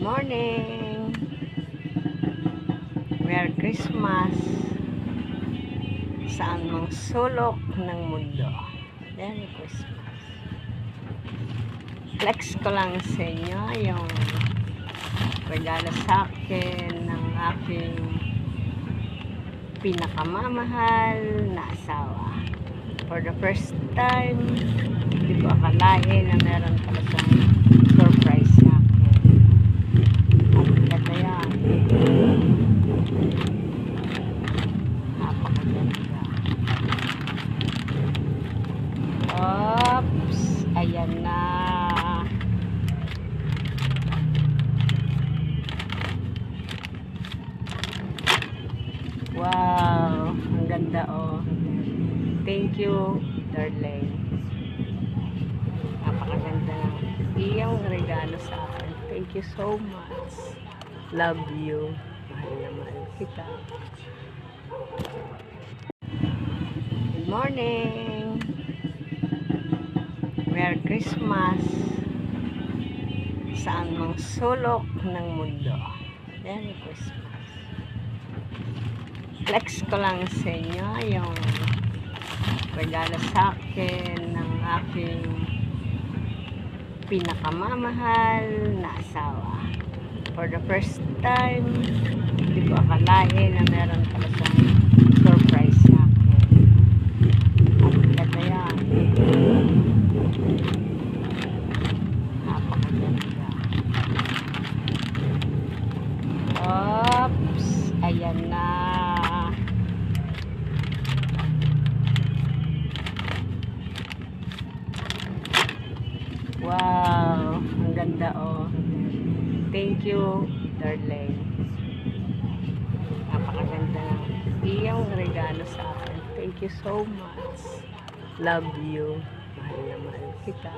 Morning! Merry Christmas! Saan mang sulok ng mundo. Merry Christmas! Flex ko lang sa inyo yung regalo sa akin ng aking pinakamamahal na asawa. For the first time, hindi ko akalain na meron pala siyang surprise sa akin. At yan. Napakaganda. Oops! Ayan na. Wow! Ang ganda oh. Thank you, darling. Napakaganda ng iyong regalo sa akin. Thank you so much. Love you. Mahal na mahal kita. Good morning. Merry Christmas. Saan mang sulok ng mundo. Merry Christmas. Flex ko lang sa inyo yung regalo sa akin ng aking pinakamamahal na asawa. For the first time, hindi ko akalain na meron pala siyang surprise sa akin. At yan. Napakaganda. Oops! Ayan na. Wow! Ang ganda oh. Thank you, darling. Napakaganda ng iyong regalo sa akin. Thank you so much. Love you. Mahal na mahal kita.